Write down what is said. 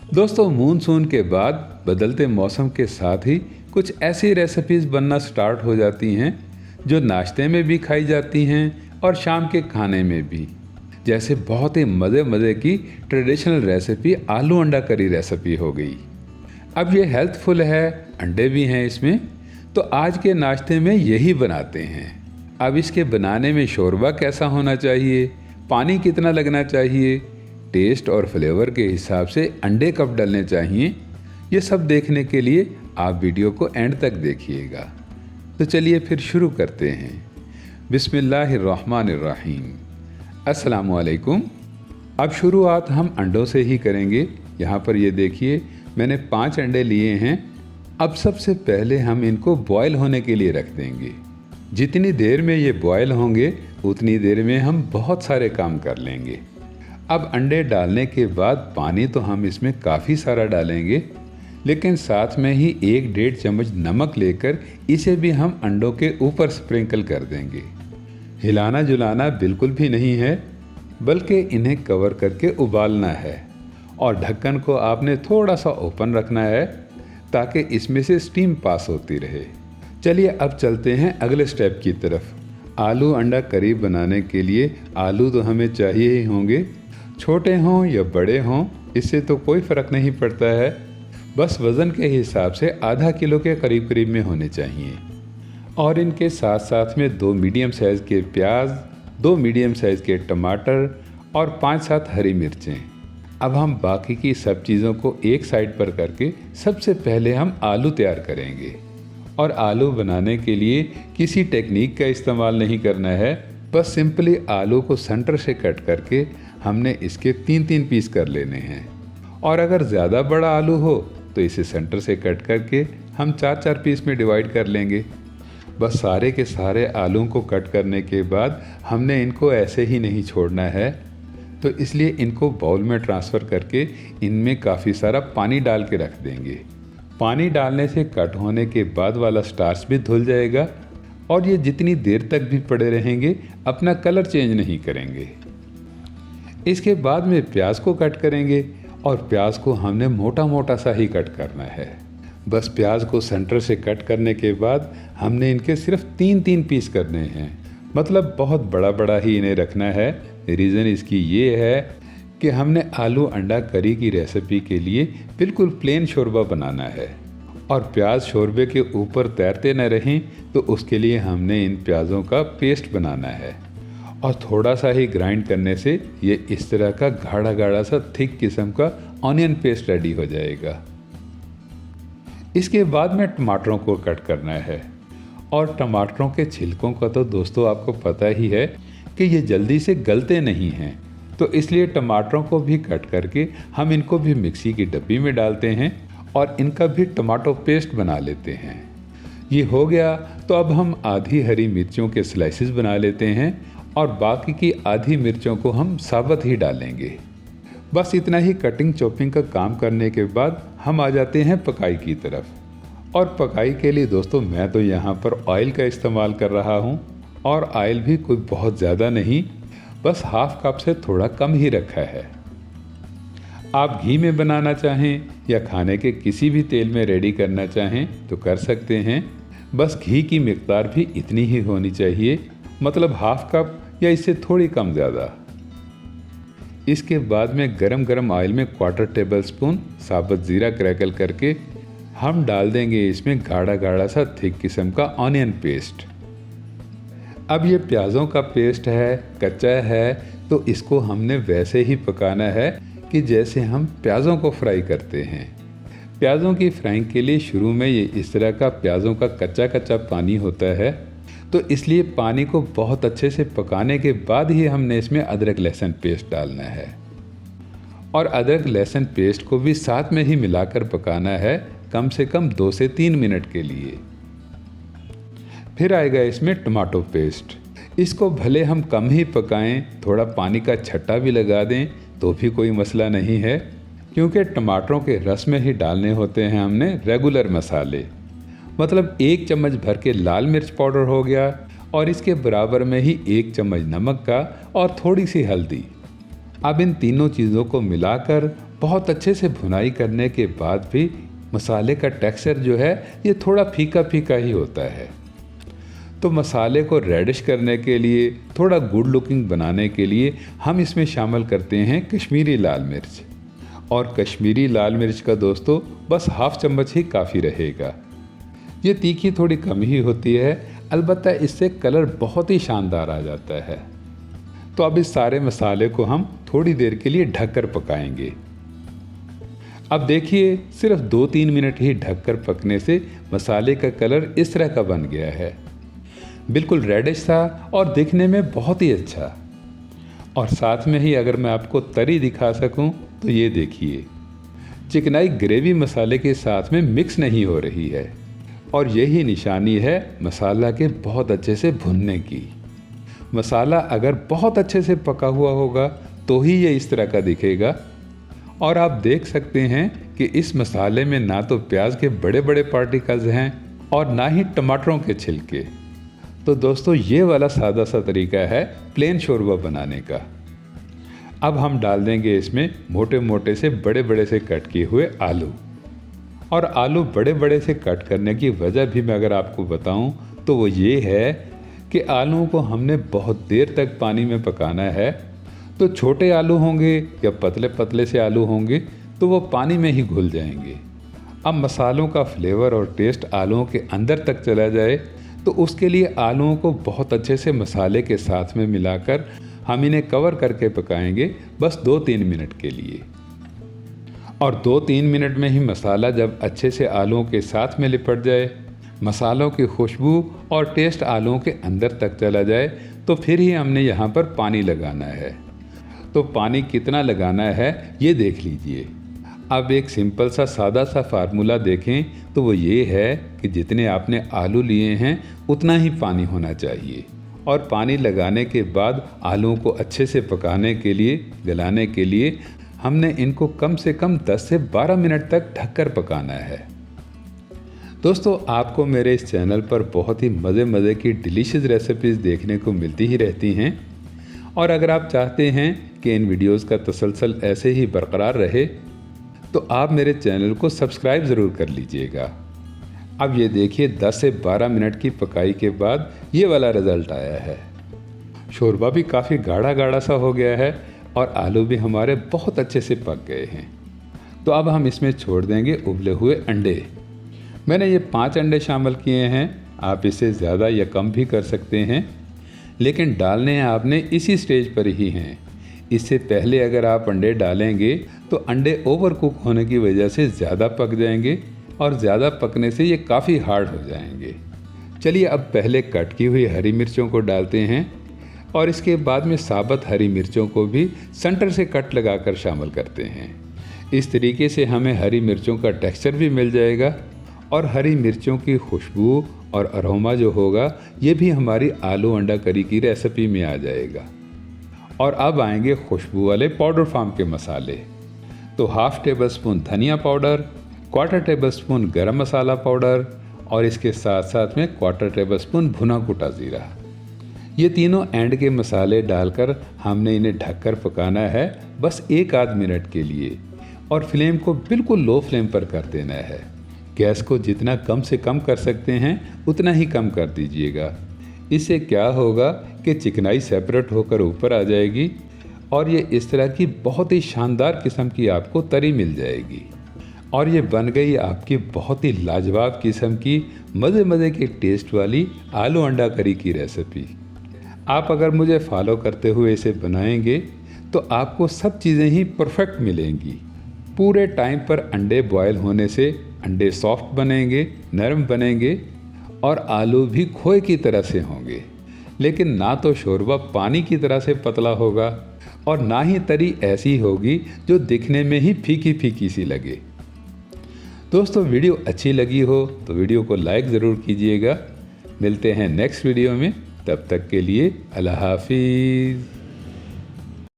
दोस्तों, मानसून के बाद बदलते मौसम के साथ ही कुछ ऐसी रेसिपीज़ बनना स्टार्ट हो जाती हैं जो नाश्ते में भी खाई जाती हैं और शाम के खाने में भी। जैसे बहुत ही मज़े मज़े की ट्रेडिशनल रेसिपी आलू अंडा करी रेसिपी हो गई। अब ये हेल्थफुल है, अंडे भी हैं इसमें, तो आज के नाश्ते में यही बनाते हैं। अब इसके बनाने में शोरबा कैसा होना चाहिए, पानी कितना लगना चाहिए, टेस्ट और फ्लेवर के हिसाब से अंडे कब डालने चाहिए, ये सब देखने के लिए आप वीडियो को एंड तक देखिएगा। तो चलिए फिर शुरू करते हैं। बिस्मिल्लाहिर्रहमानिर्रहीम। अस्सलाम वालेकुम। अब शुरुआत हम अंडों से ही करेंगे। यहाँ पर ये देखिए, मैंने 5 अंडे लिए हैं। अब सबसे पहले हम इनको बॉयल होने के लिए रख देंगे। जितनी देर में ये बॉयल होंगे उतनी देर में हम बहुत सारे काम कर लेंगे। अब अंडे डालने के बाद पानी तो हम इसमें काफ़ी सारा डालेंगे, लेकिन साथ में ही 1-1.5 चम्मच नमक लेकर इसे भी हम अंडों के ऊपर स्प्रिंकल कर देंगे। हिलाना जुलाना बिल्कुल भी नहीं है, बल्कि इन्हें कवर करके उबालना है और ढक्कन को आपने थोड़ा सा ओपन रखना है ताकि इसमें से स्टीम पास होती रहे। चलिए अब चलते हैं अगले स्टेप की तरफ। आलू अंडा करी बनाने के लिए आलू तो हमें चाहिए ही होंगे, छोटे हों या बड़े हों इससे तो कोई फ़र्क नहीं पड़ता है। बस वज़न के हिसाब से आधा किलो के करीब करीब में होने चाहिए। और इनके साथ साथ में 2 मीडियम साइज़ के प्याज, 2 मीडियम साइज़ के टमाटर और 5-7 हरी मिर्चें। अब हम बाकी की सब चीज़ों को एक साइड पर करके सबसे पहले हम आलू तैयार करेंगे। और आलू बनाने के लिए किसी टेक्निक का इस्तेमाल नहीं करना है, बस सिंपली आलू को सेंटर से कट करके हमने इसके 3-3 पीस कर लेने हैं। और अगर ज़्यादा बड़ा आलू हो तो इसे सेंटर से कट करके हम 4-4 पीस में डिवाइड कर लेंगे। बस सारे के सारे आलू को कट करने के बाद हमने इनको ऐसे ही नहीं छोड़ना है, तो इसलिए इनको बाउल में ट्रांसफ़र करके इनमें काफ़ी सारा पानी डाल के रख देंगे। पानी डालने से कट होने के बाद वाला स्टार्च भी धुल जाएगा और ये जितनी देर तक भी पड़े रहेंगे अपना कलर चेंज नहीं करेंगे। इसके बाद में प्याज को कट करेंगे और प्याज को हमने मोटा मोटा सा ही कट करना है। बस प्याज को सेंटर से कट करने के बाद हमने इनके सिर्फ 3-3 पीस करने हैं, मतलब बहुत बड़ा बड़ा ही इन्हें रखना है। रीज़न इसकी ये है कि हमने आलू अंडा करी की रेसिपी के लिए बिल्कुल प्लेन शोरबा बनाना है और प्याज शोरबे के ऊपर तैरते न रहें, तो उसके लिए हमने इन प्याज़ों का पेस्ट बनाना है। और थोड़ा सा ही ग्राइंड करने से ये इस तरह का गाढ़ा गाढ़ा सा थिक किस्म का ऑनियन पेस्ट रेडी हो जाएगा। इसके बाद में टमाटरों को कट करना है। और टमाटरों के छिलकों का तो दोस्तों आपको पता ही है कि ये जल्दी से गलते नहीं हैं, तो इसलिए टमाटरों को भी कट करके हम इनको भी मिक्सी की डब्बी में डालते हैं और इनका भी टमाटो पेस्ट बना लेते हैं। ये हो गया तो अब हम आधी हरी मिर्चों के स्लाइसेस बना लेते हैं और बाकी की आधी मिर्चों को हम साबुत ही डालेंगे। बस इतना ही कटिंग चॉपिंग का काम करने के बाद हम आ जाते हैं पकाई की तरफ। और पकाई के लिए दोस्तों मैं तो यहाँ पर ऑयल का इस्तेमाल कर रहा हूँ, और ऑयल भी कोई बहुत ज़्यादा नहीं, बस हाफ कप से थोड़ा कम ही रखा है। आप घी में बनाना चाहें या खाने के किसी भी तेल में रेडी करना चाहें तो कर सकते हैं। बस घी की मिकदार भी इतनी ही होनी चाहिए, मतलब हाफ कप या इससे थोड़ी कम ज़्यादा। इसके बाद में गरम ऑयल में 1/4 टेबल स्पून साबुत ज़ीरा क्रैकल करके हम डाल देंगे इसमें गाढ़ा गाढ़ा सा थिक किस्म का ऑनियन पेस्ट। अब ये प्याज़ों का पेस्ट है, कच्चा है, तो इसको हमने वैसे ही पकाना है कि जैसे हम प्याज़ों को फ्राई करते हैं। प्याज़ों की फ्राइंग के लिए शुरू में ये इस तरह का प्याज़ों का कच्चा पानी होता है, तो इसलिए पानी को बहुत अच्छे से पकाने के बाद ही हमने इसमें अदरक लहसुन पेस्ट डालना है। और अदरक लहसुन पेस्ट को भी साथ में ही मिलाकर पकाना है कम से कम 2 से 3 मिनट के लिए। फिर आएगा इसमें टमाटो पेस्ट। इसको भले हम कम ही पकाएं, थोड़ा पानी का छट्टा भी लगा दें तो भी कोई मसला नहीं है, क्योंकि टमाटरों के रस में ही डालने होते हैं हमने रेगुलर मसाले। मतलब 1 चम्मच भर के लाल मिर्च पाउडर हो गया और इसके बराबर में ही 1 चम्मच नमक का और थोड़ी सी हल्दी। अब इन तीनों चीज़ों को मिलाकर बहुत अच्छे से भुनाई करने के बाद भी मसाले का टेक्सचर जो है ये थोड़ा फीका फीका ही होता है। तो मसाले को रेडिश करने के लिए, थोड़ा गुड लुकिंग बनाने के लिए हम इसमें शामिल करते हैं कश्मीरी लाल मिर्च। और कश्मीरी लाल मिर्च का दोस्तों बस हाफ चम्मच ही काफ़ी रहेगा। ये तीखी थोड़ी कम ही होती है, अलबत्ता इससे कलर बहुत ही शानदार आ जाता है। तो अब इस सारे मसाले को हम थोड़ी देर के लिए ढककर पकाएंगे। अब देखिए, सिर्फ 2-3 मिनट ही ढककर पकने से मसाले का कलर इस तरह का बन गया है। बिल्कुल रेडिश था और दिखने में बहुत ही अच्छा। और साथ में ही अगर मैं आपको तरी दिखा सकूं तो ये देखिए, चिकनाई ग्रेवी मसाले के साथ में मिक्स नहीं हो रही है। और यही निशानी है मसाला के बहुत अच्छे से भुनने की। मसाला अगर बहुत अच्छे से पका हुआ होगा तो ही ये इस तरह का दिखेगा। और आप देख सकते हैं कि इस मसाले में ना तो प्याज के बड़े बड़े पार्टिकल्स हैं और ना ही टमाटरों के छिलके। तो दोस्तों ये वाला सादा सा तरीका है प्लेन शोरबा बनाने का। अब हम डाल देंगे इसमें मोटे मोटे से बड़े बड़े से कट किए हुए आलू। और आलू बड़े बड़े से कट करने की वजह भी मैं अगर आपको बताऊं तो वो ये है कि आलूओं को हमने बहुत देर तक पानी में पकाना है। तो छोटे आलू होंगे या पतले पतले से आलू होंगे तो वो पानी में ही घुल जाएंगे। अब मसालों का फ्लेवर और टेस्ट आलूओं के अंदर तक चला जाए तो उसके लिए आलूओं को बहुत अच्छे से मसाले के साथ में मिलाकर हम इन्हें कवर करके पकाएंगे बस 2-3 मिनट के लिए। और 2-3 मिनट में ही मसाला जब अच्छे से आलूओं के साथ में लिपट जाए, मसालों की खुशबू और टेस्ट आलूओं के अंदर तक चला जाए तो फिर ही हमने यहाँ पर पानी लगाना है। तो पानी कितना लगाना है ये देख लीजिए। अब एक सिंपल सा सादा सा फार्मूला देखें तो वो ये है कि जितने आपने आलू लिए हैं उतना ही पानी होना चाहिए। और पानी लगाने के बाद आलूओं को अच्छे से पकाने के लिए, गलाने के लिए हमने इनको कम से कम 10 से 12 मिनट तक ढककर पकाना है। दोस्तों आपको मेरे इस चैनल पर बहुत ही मज़े की डिलीशियस रेसिपीज़ देखने को मिलती ही रहती हैं। और अगर आप चाहते हैं कि इन वीडियोस का तसलसल ऐसे ही बरकरार रहे तो आप मेरे चैनल को सब्सक्राइब ज़रूर कर लीजिएगा। अब ये देखिए 10 से 12 मिनट की पकाई के बाद ये वाला रिज़ल्ट आया है। शोरबा भी काफ़ी गाढ़ा गाढ़ा सा हो गया है और आलू भी हमारे बहुत अच्छे से पक गए हैं। तो अब हम इसमें छोड़ देंगे उबले हुए अंडे। मैंने ये 5 अंडे शामिल किए हैं, आप इसे ज़्यादा या कम भी कर सकते हैं, लेकिन डालने हैं आपने इसी स्टेज पर ही हैं। इससे पहले अगर आप अंडे डालेंगे तो अंडे ओवर कुक होने की वजह से ज़्यादा पक जाएंगे और ज़्यादा पकने से ये काफ़ी हार्ड हो जाएंगे। चलिए अब पहले कट की हुई हरी मिर्चों को डालते हैं और इसके बाद में साबुत हरी मिर्चों को भी सेंटर से कट लगाकर शामिल करते हैं। इस तरीके से हमें हरी मिर्चों का टेक्सचर भी मिल जाएगा और हरी मिर्चों की खुशबू और अरोमा जो होगा ये भी हमारी आलू अंडा करी की रेसिपी में आ जाएगा। और अब आएंगे खुशबू वाले पाउडर फार्म के मसाले। तो हाफ टेबल स्पून धनिया पाउडर, 1/4 टेबल स्पून गरम मसाला पाउडर और इसके साथ साथ में 1/4 टेबल स्पून भुना कुटा ज़ीरा। ये तीनों एंड के मसाले डालकर हमने इन्हें ढककर पकाना है बस 1-आध मिनट के लिए। और फ्लेम को बिल्कुल लो फ्लेम पर कर देना है। गैस को जितना कम से कम कर सकते हैं उतना ही कम कर दीजिएगा। इससे क्या होगा कि चिकनाई सेपरेट होकर ऊपर आ जाएगी और ये इस तरह की बहुत ही शानदार किस्म की आपको तरी मिल जाएगी। और ये बन गई आपकी बहुत ही लाजवाब किस्म की मज़े की टेस्ट वाली आलू अंडा करी की रेसिपी। आप अगर मुझे फॉलो करते हुए इसे बनाएंगे तो आपको सब चीज़ें ही परफेक्ट मिलेंगी। पूरे टाइम पर अंडे बॉयल होने से अंडे सॉफ्ट बनेंगे, नरम बनेंगे और आलू भी खोए की तरह से होंगे। लेकिन ना तो शोरबा पानी की तरह से पतला होगा और ना ही तरी ऐसी होगी जो दिखने में ही फीकी फीकी सी लगे। दोस्तों वीडियो अच्छी लगी हो तो वीडियो को लाइक ज़रूर कीजिएगा। मिलते हैं नेक्स्ट वीडियो में, तब तक के लिए अल्लाह हाफिज़।